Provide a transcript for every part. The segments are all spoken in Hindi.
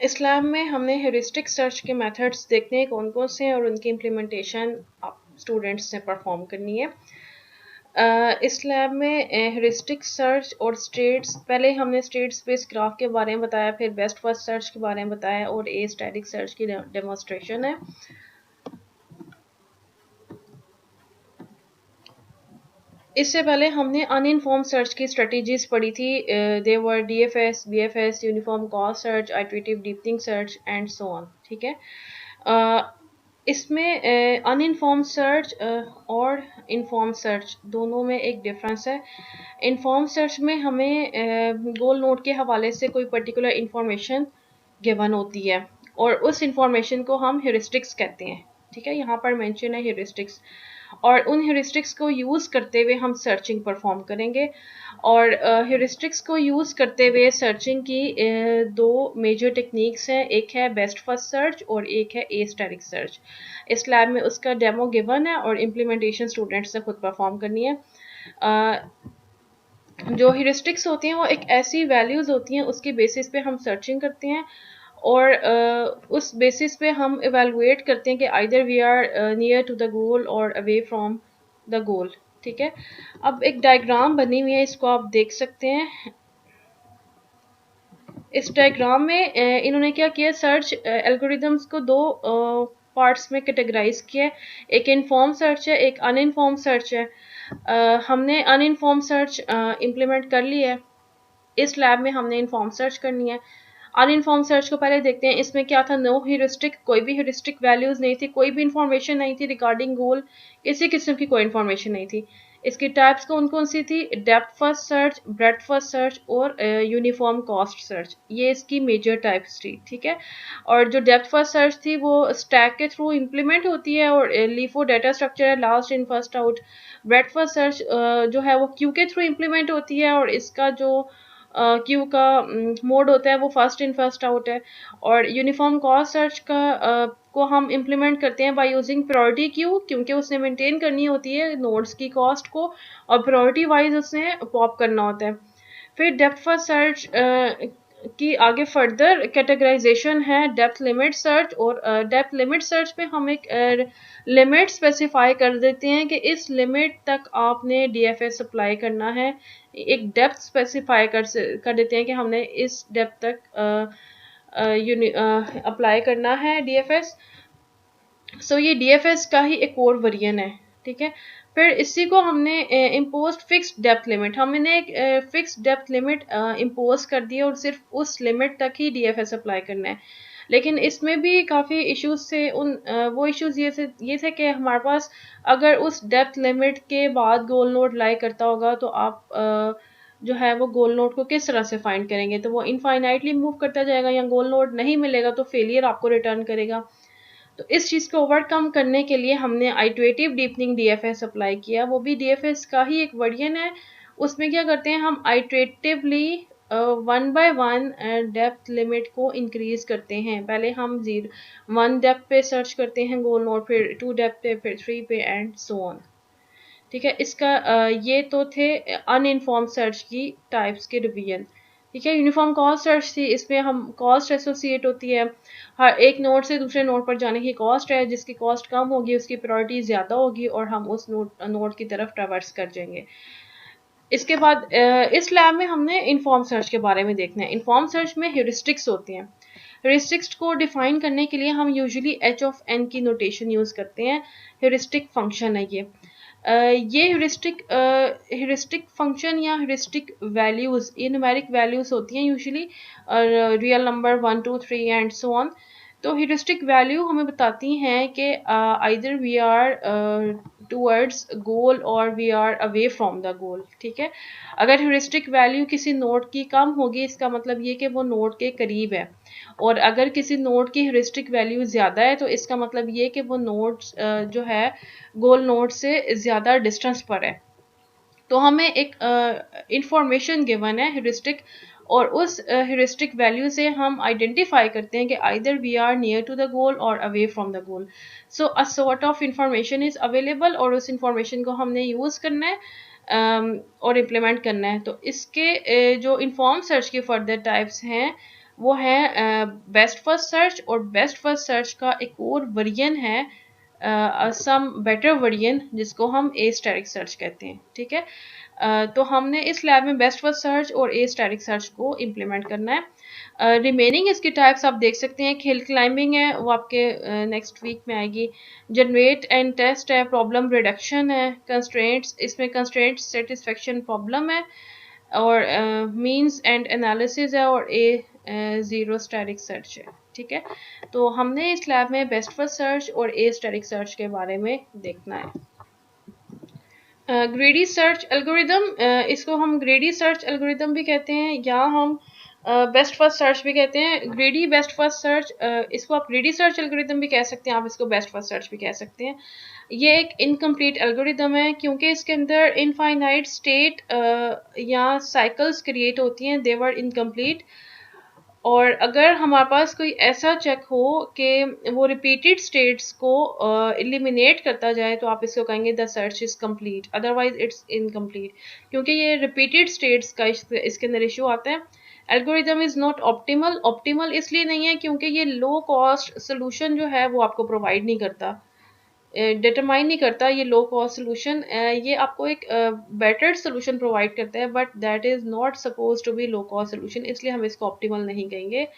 इस्लाम में हमने हेरिस्टिक सर्च के मेथड्स देखने हैं कौन कौन से हैं और उनकी इम्प्लीमेंटेशन स्टूडेंट्स ने परफॉर्म करनी है। इस्लाम में हेरिस्टिक सर्च और स्टेट्स, पहले हमने स्टेट स्पेस ग्राफ के बारे में बताया, फिर बेस्ट फर्स्ट सर्च के बारे में बताया और ए स्टैटिक सर्च की डेमोन्स्ट्रेशन है। इससे पहले हमने अनइनफॉर्म सर्च की स्ट्रेटजीज पढ़ी थी। They were DFS, BFS, uniform cost search, iterative deepening search and so on. ठीक है। इसमें अनइनफॉर्म सर्च और इनफॉर्म सर्च दोनों में एक डिफरेंस है। इनफॉर्म सर्च में हमें गोल नोड के हवाले से कोई पर्टिकुलर इंफॉर्मेशन गिवन होती है और उस इंफॉर्मेशन को हम ह्यूरिस्टिक्स कहते हैं। ठीक है, यहाँ पर मेंशन है ह्यूरिस्टिक्स, और उन ह्यूरिस्टिक्स को यूज़ करते हुए हम सर्चिंग परफॉर्म करेंगे। और ह्यूरिस्टिक्स को यूज़ करते हुए सर्चिंग की दो मेजर टेक्निक्स हैं, एक है बेस्ट फर्स्ट सर्च और एक है ए स्टैटिक सर्च। इस लैब में उसका डेमो गिवन है और इम्प्लीमेंटेशन स्टूडेंट्स ने खुद परफॉर्म करनी है। जो ह्यूरिस्टिक्स होती हैं वो एक ऐसी वैल्यूज़ होती हैं, उसकी बेसिस पे हम सर्चिंग करते हैं और उस बेसिस पे हम इवेलुएट करते हैं कि either we are near to the goal और अवे फ्रॉम द गोल। ठीक है, अब एक डायग्राम बनी हुई है, इसको आप देख सकते हैं। इस डायग्राम में इन्होंने क्या किया, सर्च एल्गोरिदम्स को दो पार्ट्स में कैटेगराइज किया है। एक इनफॉर्म सर्च है, एक अनइनफॉर्म सर्च है। हमने अनइनफॉर्म सर्च इम्प्लीमेंट कर लिया है। इस लैब में हमने इनफॉर्म सर्च करनी है। अनइनफॉर्म सर्च को पहले देखते हैं। इसमें क्या था, नो ह्यूरिस्टिक, कोई भी ह्यूरिस्टिक वैल्यूज नहीं थी, कोई भी इंफॉर्मेशन नहीं थी रिगार्डिंग गोल, किसी किस्म की कोई इंफॉर्मेशन नहीं थी। इसकी टाइप्स कौन कौन सी थी, depth first search, breadth first search और यूनिफॉर्म कॉस्ट सर्च, ये इसकी मेजर टाइप्स थी। ठीक है, और जो डेप्थ फर्स्ट सर्च थी वो स्टैक के थ्रू इम्प्लीमेंट होती है और लीफो डाटा स्ट्रक्चर है, last in first out. Breadth first search जो है वो क्यू के थ्रू इम्प्लीमेंट होती है और इसका जो क्यू का मोड होता है वो फर्स्ट इन फर्स्ट आउट है। और यूनिफॉर्म कॉस्ट सर्च का को हम इम्प्लीमेंट करते हैं बाय यूजिंग प्रायोरिटी क्यू, क्योंकि उसने मेंटेन करनी होती है नोड्स की कॉस्ट को और प्रायोरिटी वाइज उसने पॉप करना होता है। फिर डेप्थ फर्स्ट सर्च की आगे फर्दर कैटेगराइजेशन है डेप्थ लिमिट सर्च, और डेप्थ लिमिट सर्च पे हम एक लिमिट स्पेसिफाई कर देते हैं कि इस लिमिट तक आपने डीएफएस अप्लाई करना है। एक डेप्थ स्पेसिफाई कर देते हैं कि हमने इस डेप्थ तक अप्लाई करना है डीएफएस। सो ये डीएफएस का ही एक और वेरिएंट है। ठीक है, फिर इसी को हमने इम्पोज फिक्स्ड डेप्थ लिमिट, हमने एक फिक्स्ड डेप्थ लिमिट इम्पोज कर दी और सिर्फ उस लिमिट तक ही डीएफएस अप्लाई करना है। लेकिन इसमें भी काफ़ी इश्यूज थे। वो इश्यूज ये थे कि हमारे पास अगर उस डेप्थ लिमिट के बाद गोल नोड लाई करता होगा तो आप जो है वो गोल नोड को किस तरह से फाइंड करेंगे, तो वो इनफाइनाइटली मूव करता जाएगा या गोल नोड नहीं मिलेगा तो फेलियर आपको रिटर्न करेगा। तो इस चीज़ को ओवरकम करने के लिए हमने आइटरेटिव डीपनिंग डीएफएस अप्लाई किया, वो भी डीएफएस का ही एक वर्जन है। उसमें क्या करते हैं, हम iteratively one by one depth limit को इंक्रीज करते हैं। पहले हम 1 डेप्थ पे सर्च करते हैं गोल नोड, फिर 2 डेप्थ पे, फिर 3 पे एंड सो ऑन। ठीक है, इसका ये तो थे अनइनफॉर्म सर्च की टाइप्स के रिवीजन। ठीक है, यूनिफॉर्म कॉस्ट सर्च थी, इसमें हम कॉस्ट एसोसिएट होती है, हर एक नोड से दूसरे नोड पर जाने की कॉस्ट है, जिसकी कॉस्ट कम होगी उसकी प्रायोरिटी ज़्यादा होगी और हम उस नोड की तरफ ट्रैवर्स कर जाएंगे। इसके बाद इस लैब में हमने इनफॉर्म सर्च के बारे में देखना है। इनफॉर्म सर्च में ह्यूरिस्टिक्स होती हैं। ह्यूरिस्टिक्स को डिफाइन करने के लिए हम यूजुअली एच ऑफ एन की नोटेशन यूज़ करते हैं। ह्यूरिस्टिक फंक्शन है ये। ये ह्यूरिस्टिक फंक्शन या ह्यूरिस्टिक वैल्यूज़, ये न्यूमेरिक वैल्यूज़ होती हैं usually, real number 1 2 3 and so on. तो ह्यूरिस्टिक वैल्यू हमें बताती हैं कि either we are towards goal और we are away from the goal. ठीक है, अगर ह्यूरिस्टिक वैल्यू किसी नोड की कम होगी इसका मतलब ये कि वो नोड के करीब है, और अगर किसी नोड की ह्यूरिस्टिक वैल्यू ज़्यादा है तो इसका मतलब ये कि वो नोड जो है गोल नोड से ज़्यादा डिस्टेंस पर है। तो हमें एक इंफॉर्मेशन गिवन है ह्यूरिस्टिक, और उस ह्यूरिस्टिक वैल्यू से हम आइडेंटिफाई करते हैं कि either we are near to the goal और away from the goal. So a sort of information is available और उस इंफॉर्मेशन को हमने यूज़ करना है और इम्प्लीमेंट करना है। तो इसके जो इन्फॉर्म सर्च की फर्दर टाइप्स हैं, वो है बेस्ट फर्स्ट सर्च, और बेस्ट फर्स्ट सर्च का एक और वर्जन है सम बेटर वर्जन जिसको हम ए स्टैटिक सर्च कहते हैं, ठीक है। तो हमने इस लैब में बेस्ट फर्स्ट सर्च और ए स्टैटिक सर्च को इम्प्लीमेंट करना है। रिमेनिंग इसकी टाइप्स आप देख सकते हैं, हिल क्लाइंबिंग है वो आपके नेक्स्ट वीक में आएगी, जनरेट एंड टेस्ट है, प्रॉब्लम रिडक्शन है, कंस्ट्रेंट्स, इसमें कंस्ट्रेंट सेटिस्फेक्शन प्रॉब्लम है, और मींस एंड एनालिसिस है, और ए जीरो स्टैटिक सर्च है, ठीक है। तो हमने इस लैब में बेस्ट फर्स्ट सर्च और ए स्टैटिक सर्च के बारे में देखना है। ग्रेडी सर्च एल्गोरिदम, इसको हम ग्रेडी सर्च एल्गोरिदम भी कहते हैं, या हम बेस्ट फर्स्ट सर्च भी कहते हैं। ग्रेडी बेस्ट फर्स्ट सर्च, इसको आप ग्रेडी सर्च एल्गोरिदम भी कह सकते हैं, आप इसको बेस्ट फर्स्ट सर्च भी कह सकते हैं। ये एक इनकम्प्लीट एल्गोरिदम है क्योंकि इसके अंदर इनफाइनाइट स्टेट या साइकिल्स क्रिएट होती हैं, दे वर इनकम्प्लीट। और अगर हमारे पास कोई ऐसा चेक हो कि वो रिपीटेड स्टेट्स को एलिमिनेट करता जाए, तो आप इसको कहेंगे the search is complete, otherwise it's incomplete, क्योंकि ये रिपीटेड स्टेट्स का इसके अंदर इशू आता है। Algorithm is not optimal, optimal इसलिए नहीं है क्योंकि ये लो कॉस्ट सोल्यूशन जो है वो आपको प्रोवाइड नहीं करता, डिटरमाइन नहीं करता ये लो कॉस्ट सोल्यूशन। ये आपको एक बेटर सोल्यूशन प्रोवाइड करता है, but that is not suppose to be low cost solution, इसलिए हम इसको ऑप्टिमल नहीं कहेंगे।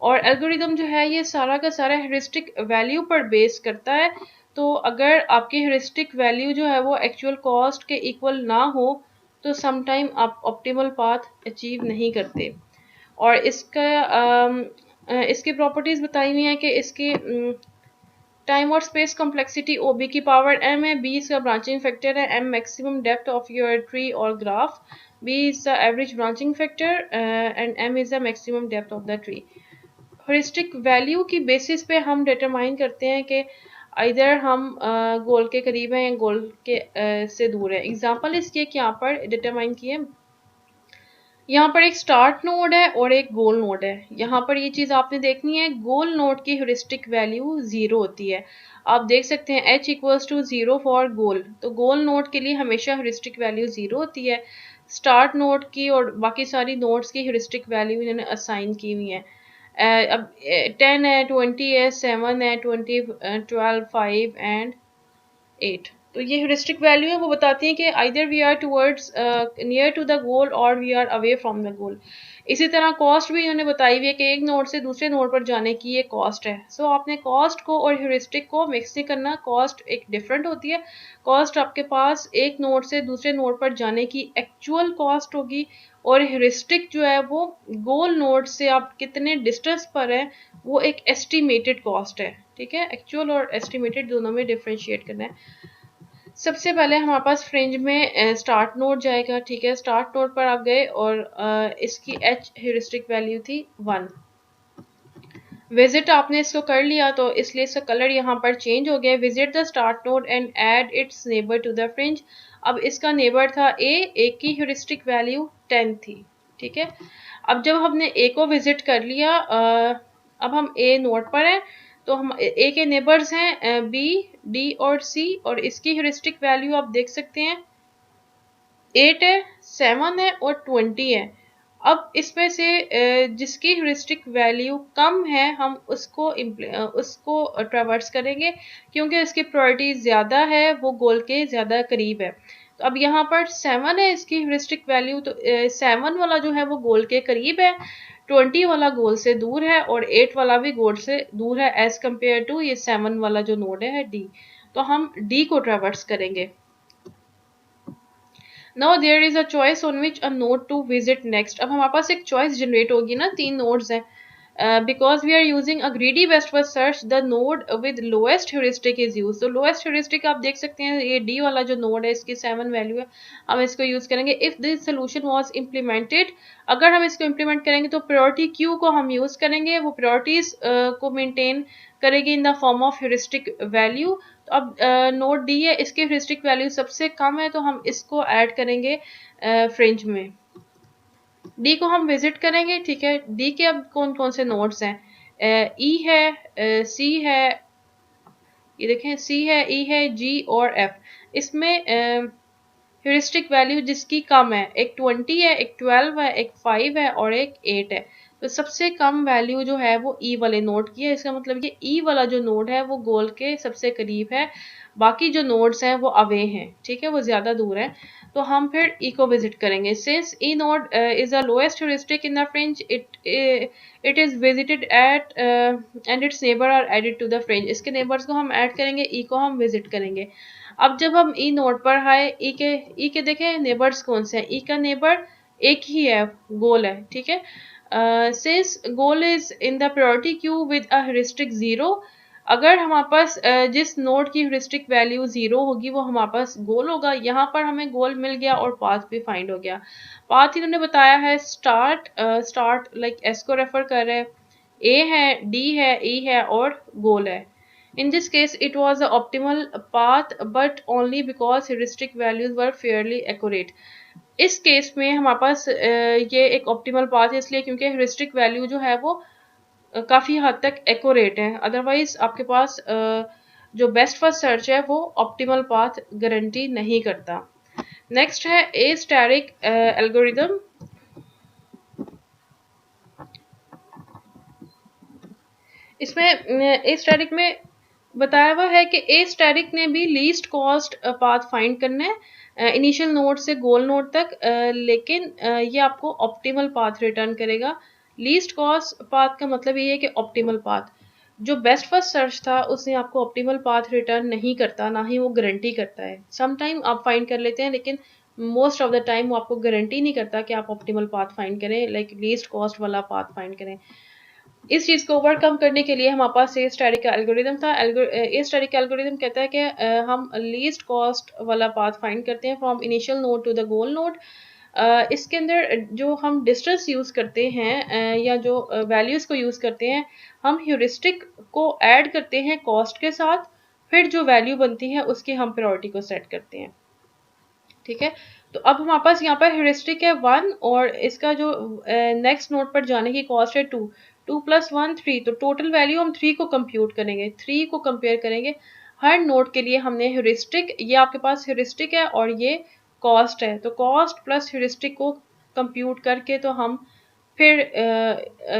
और एल्गोरिदम जो है ये सारा का सारा हेरिस्टिक वैल्यू पर बेस करता है, तो अगर आपकी हेरिस्टिक वैल्यू जो है वो एक्चुअल कॉस्ट के इक्वल ना हो तो समटाइम आप ऑप्टिमल पाथ अचीव नहीं करते। और इसकी प्रॉपर्टीज बताई हुई हैं कि इसकी टाइम और स्पेस कॉम्प्लेक्सिटी ओ बी की पावर m है, b इसका ब्रांचिंग फैक्टर है, m maximum depth of your tree और graph, b is the average branching factor and m is the maximum depth of the tree. Heuristic value की बेसिस पे हम डिटरमाइन करते हैं कि इधर हम गोल के करीब हैं या गोल के से दूर है। एग्जांपल इसके यहाँ पर डिटरमाइन किए, यहाँ पर एक स्टार्ट नोड है और एक गोल नोड है। यहाँ पर ये चीज आपने देखनी है, गोल नोड की ह्यूरिस्टिक वैल्यू 0 होती है। आप देख सकते हैं h इक्वल्स टू 0 फॉर गोल, तो गोल नोड के लिए हमेशा ह्यूरिस्टिक वैल्यू 0 होती है। स्टार्ट नोड की और बाकी सारी नोड्स की ह्यूरिस्टिक वैल्यू इन्होंने असाइन की हुई है। अब 10 है, 20 है, 7 है, 20, 12, 5 एंड 8। तो ये ह्यूरिस्टिक वैल्यू है, वो बताती हैं कि either we are towards near to the goal और we are away from the goal. इसी तरह कॉस्ट भी इन्होंने बताई हुई है कि एक नोड से दूसरे नोड पर जाने की ये कॉस्ट है। सो आपने कॉस्ट को और ह्यूरिस्टिक को मिक्स नहीं करना, कॉस्ट एक डिफरेंट होती है। कॉस्ट आपके पास एक नोड से दूसरे नोड पर जाने की एक्चुअल कॉस्ट होगी, और ह्यूरिस्टिक जो है वो गोल नोड से आप कितने डिस्टेंस पर है वो एक एस्टिमेटेड कॉस्ट है, ठीक है। एक्चुअल और एस्टिमेटेड दोनों में डिफरेंशिएट करना है। सबसे पहले हमारे पास फ्रिंज में स्टार्ट नोड जाएगा, ठीक है। स्टार्ट नोड पर आप गए और इसकी h ह्यूरिस्टिक वैल्यू थी 1। विजिट आपने इसको कर लिया तो इसलिए इसका कलर यहाँ पर चेंज हो गया। Visit the start node and add its neighbour to the fringe. अब इसका नेबर था a की ह्यूरिस्टिक वैल्यू 10 थी, ठीक है। अब जब हमने a को विजिट कर लिया, अब हम a नोड पर हैं, तो हम a के नेबर्स हैं b, d और c, और इसकी ह्यूरिस्टिक वैल्यू आप देख सकते हैं 8 है, 7 है और 20 है। अब इसमें से जिसकी ह्यूरिस्टिक वैल्यू कम है हम उसको ट्रैवर्स करेंगे, क्योंकि इसकी प्रायोरिटी ज़्यादा है, वो गोल के ज़्यादा करीब है। तो अब यहाँ पर 7 है इसकी ह्यूरिस्टिक वैल्यू, तो 7 वाला जो है वो गोल के करीब है, 20 वाला गोल से दूर है, और 8 वाला भी गोल से दूर है एज कम्पेयर टू ये 7 वाला जो नोड है डी। तो हम डी को ट्रैवर्स करेंगे। Now there is a choice on which a node to visit next. अब हमारे पास एक choice generate होगी ना, 3 nodes हैं। Because we are using a greedy best first search, the node with lowest heuristic is used. तो lowest heuristic आप देख सकते हैं, ये D वाला जो node है इसकी 7 वैल्यू है, हम इसको यूज करेंगे। If this solution was implemented, अगर हम इसको इम्प्लीमेंट करेंगे तो प्रायोरिटी क्यू को हम यूज करेंगे, वो प्रायोरिटीज को मेंटेन करेगी in the form of heuristic value. तो अब नोड डी है, इसकी ह्यूरिस्टिक वैल्यू सबसे कम है, तो हम इसको ऐड करेंगे फ्रिंज में। डी को हम विजिट करेंगे, ठीक है। डी के अब कौन कौन से नोड्स हैं, ई है, सी है, ये देखें सी है, ई है, जी और एफ। इसमें ह्यूरिस्टिक वैल्यू जिसकी कम है, एक 20 है, एक 12 है, एक 5 है और एक 8 है। तो सबसे कम वैल्यू जो है वो ई वाले नोड की है। इसका मतलब ये ई वाला जो नोड है वो गोल के सबसे करीब है, बाकी जो नोड्स हैं वो अवे हैं, ठीक है, वो ज्यादा दूर है। तो हम फिर ई को विजिट करेंगे। Since E node is the lowest heuristic in the fringe, it is visited at and its neighbour are added to the fringe. इसके नेबर्स को हम ऐड करेंगे, ई को हम विजिट करेंगे। अब जब हम ई नोड पर आए, ई के देखें नेबर्स कौन से हैं। ई का नेबर एक ही है, गोल है, ठीक है। Since goal is in the priority queue with a heuristic 0, अगर हमारे पास जिस नोड की ह्यूरिस्टिक वैल्यू 0 होगी वो हमारे पास गोल होगा। यहाँ पर हमें गोल मिल गया और पाथ भी फाइंड हो गया। पाथ इन्होंने बताया है स्टार्ट लाइक एस को रेफर कर रहे हैं, ए है, डी है, ई है और गोल है। In this case, it was the optimal path, but only because heuristic values were fairly accurate. इस केस में हमारे पास ये एक ऑप्टिमल पाथ है, इसलिए क्योंकि ह्यूरिस्टिक वैल्यू जो है वो काफी हद तक एक्यूरेट है। अदरवाइज आपके पास जो बेस्ट फर्स्ट सर्च है वो ऑप्टिमल पाथ गारंटी नहीं करता। नेक्स्ट है ए स्टैटिक एल्गोरिथम। इसमें ए स्टैटिक में बताया हुआ है कि ए स्टैटिक ने भी लीस्ट कॉस्ट पाथ फाइंड करना है इनिशियल नोड से गोल नोड तक, लेकिन ये आपको ऑप्टिमल पाथ रिटर्न करेगा। लीस्ट कॉस्ट पाथ का मतलब ये है कि ऑप्टिमल पाथ। जो बेस्ट फर्स्ट सर्च था उसने आपको ऑप्टिमल पाथ रिटर्न नहीं करता, ना ही वो गारंटी करता है। सम टाइम आप फाइंड कर लेते हैं, लेकिन मोस्ट ऑफ द टाइम वो आपको गारंटी नहीं करता कि आप ऑप्टिमल पाथ फाइंड करें, लाइक लीस्ट कॉस्ट वाला पाथ फाइंड करें। इस चीज को ओवरकम करने के लिए हमारे पास ए स्टैटिक का एल्गोरिथम था। ए स्टैटिक एल्गोरिथम कहता है कि हम लीस्ट कॉस्ट वाला पाथ फाइंड करते हैं from initial node to the goal node. इसके अंदर जो हम डिस्टेंस यूज करते हैं या जो वैल्यूज को यूज करते हैं, हम ह्यूरिस्टिक को ऐड करते हैं कॉस्ट के साथ, फिर जो वैल्यू बनती है उसकी हम प्रायोरिटी को सेट करते हैं, ठीक है। तो अब हमारे पास यहाँ पर ह्यूरिस्टिक है 1 और इसका जो नेक्स्ट नोड पर जाने की कॉस्ट है 2। 2 + 1 3, तो टोटल वैल्यू हम 3 को कंप्यूट करेंगे, 3 को कंपेयर करेंगे। हर नोड के लिए हमने ह्यूरिस्टिक, ये आपके पास ह्यूरिस्टिक है और ये कॉस्ट है, तो कॉस्ट प्लस ह्यूरिस्टिक को कंप्यूट करके तो हम फिर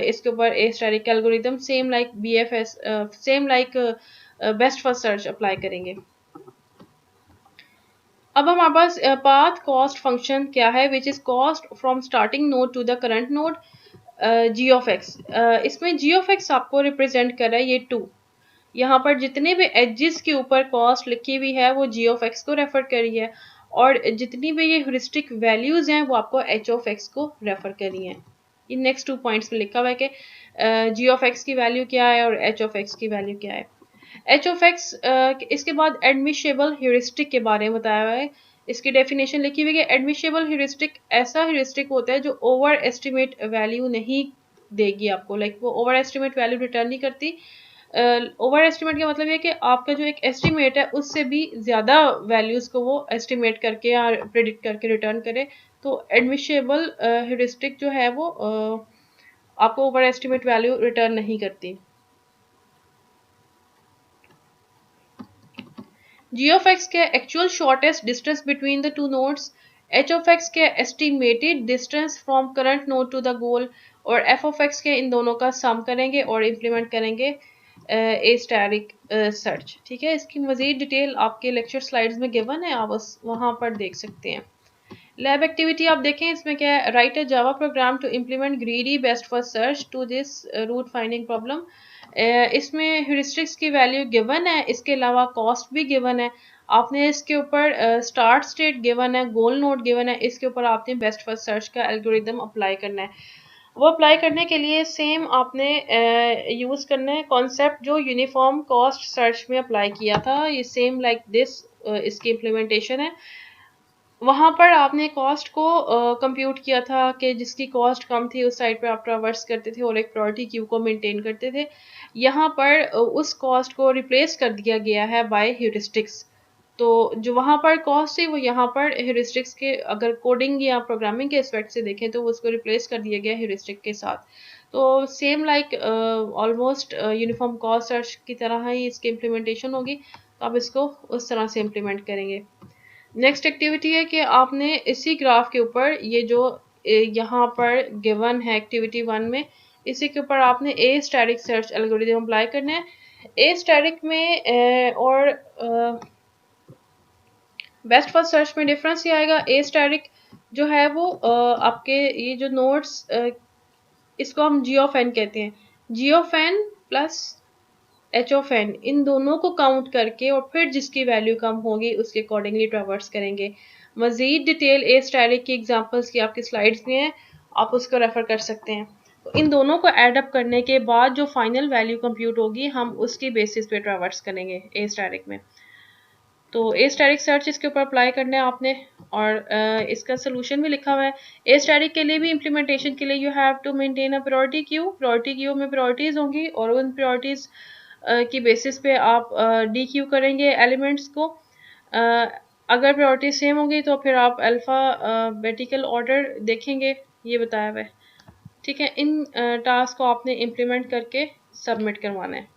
इसके ऊपर a static algorithm same like BFS same like best first search apply करेंगे। अब हमारे पास पाथ कॉस्ट फंक्शन क्या है, which is cost from starting node to the current node, g of x. इसमें जी ऑफ एक्स आपको रिप्रेजेंट कर रहा है ये 2। यहाँ पर जितने भी एजेस के ऊपर कॉस्ट लिखी हुई है वो जी ऑफ एक्स को रेफर कर रही है, और जितनी भी ये ह्यूरिस्टिक वैल्यूज हैं वो आपको एच ऑफ एक्स को रेफर कर रही हैं। इन नेक्स्ट 2 पॉइंट्स में लिखा हुआ है कि जी ऑफ एक्स की वैल्यू क्या है और एच ऑफ एक्स की वैल्यू क्या है। एच ऑफ एक्स, इसके बाद एडमिशेबल ह्यूरिस्टिक के बारे में बताया हुआ है। इसकी डेफिनेशन लिखी हुई है कि एडमिशेबल ह्यूरिस्टिक ऐसा ह्यूरिस्टिक होता है जो ओवर एस्टिमेट वैल्यू नहीं देगी आपको, लाइक वो ओवर एस्टिमेट वैल्यू रिटर्न नहीं करती। ओवर एस्टिमेट का मतलब ये कि आपका जो एक एस्टिमेट है उससे भी ज़्यादा वैल्यूज़ को वो एस्टिमेट करके या प्रिडिक्ट करके रिटर्न करे। तो एडमिशेबल ह्यूरिस्टिक जो है वो आपको ओवर एस्टिमेट वैल्यू रिटर्न नहीं करती। g of x के actual shortest distance between the two nodes, h of x के estimated distance from current node to the goal, और f of x के इन दोनों का सम करेंगे और इम्प्लीमेंट करेंगे ए स्टैटिक सर्च, ठीक है। इसकी मजीद डिटेल आपके लेक्चर स्लाइड्स में गिवन है, आप वहाँ पर देख सकते हैं। लैब एक्टिविटी आप देखें, इसमें क्या है, write a Java program to implement greedy best first search to this route finding problem. इसमें ह्यूरिस्टिक्स की वैल्यू गिवन है, इसके अलावा कॉस्ट भी गिवन है। आपने इसके ऊपर स्टार्ट स्टेट गिवन है, गोल नोड गिवन है, इसके ऊपर आपने बेस्ट फर्स्ट सर्च का एल्गोरिदम अप्लाई करना है। वो अप्लाई करने के लिए सेम आपने यूज़ करना है कॉन्सेप्ट जो यूनिफॉर्म कॉस्ट सर्च में अप्लाई किया था, ये सेम लाइक दिस इसकी इम्प्लीमेंटेशन है। वहाँ पर आपने कॉस्ट को कंप्यूट किया था कि जिसकी कॉस्ट कम थी उस साइड पर आप ट्रावर्स करते थे और एक प्रायोरिटी क्यू को मेंटेन करते थे। यहाँ पर उस कॉस्ट को रिप्लेस कर दिया गया है बाय ह्यूरिस्टिक्स। तो जो वहाँ पर कॉस्ट थी वो यहाँ पर ह्यूरिस्टिक्स के, अगर कोडिंग या प्रोग्रामिंग के एस्पेक्ट से देखें तो उसको रिप्लेस कर दिया गया ह्यूरिस्टिक के साथ। तो same like almost uniform cost search की तरह ही इसकी इम्प्लीमेंटेशन होगी, तो आप इसको उस तरह से इम्प्लीमेंट करेंगे। नेक्स्ट एक्टिविटी है कि आपने इसी ग्राफ के ऊपर ये जो यहाँ पर गिवन है एक्टिविटी 1 में, इसी के ऊपर आपने a static search algorithm apply करना है। ए स्टैटिक में और बेस्ट फर्स्ट सर्च में डिफरेंस ये आएगा। ए स्टैटिक जो है वो आपके ये जो नोड्स, इसको हम जी ऑफ एन कहते हैं, g of n plus h of n, इन दोनों को काउंट करके और फिर जिसकी वैल्यू कम होगी उसके अकॉर्डिंगली ट्रैवर्स करेंगे। मजीद डिटेल ए स्टैटिक की एग्जांपल्स की आपकी स्लाइड्स में है, आप उसको रेफर कर सकते हैं। तो इन दोनों को ऐड अप करने के बाद जो फाइनल वैल्यू कंप्यूट होगी हम उसकी बेसिस पे ट्रैवर्स करेंगे ए स्टैटिक में। तो ए स्टैटिक सर्च इसके ऊपर अप्लाई करना है आपने, और इसका सोल्यूशन भी लिखा हुआ है। ए स्टैटिक के लिए भी इम्प्लीमेंटेशन के लिए you have to maintain a priority queue, priority queue में प्रायोरिटीज़ होंगी और उन प्रायोरिटीज़ की बेसिस पे आप डी क्यू करेंगे एलिमेंट्स को। अगर प्रायोरिटी सेम होगी तो फिर आप अल्फ़ाबेटिकल ऑर्डर देखेंगे, ये बताया हुआ है। ठीक है, इन टास्क को आपने इम्प्लीमेंट करके सबमिट करवाना है।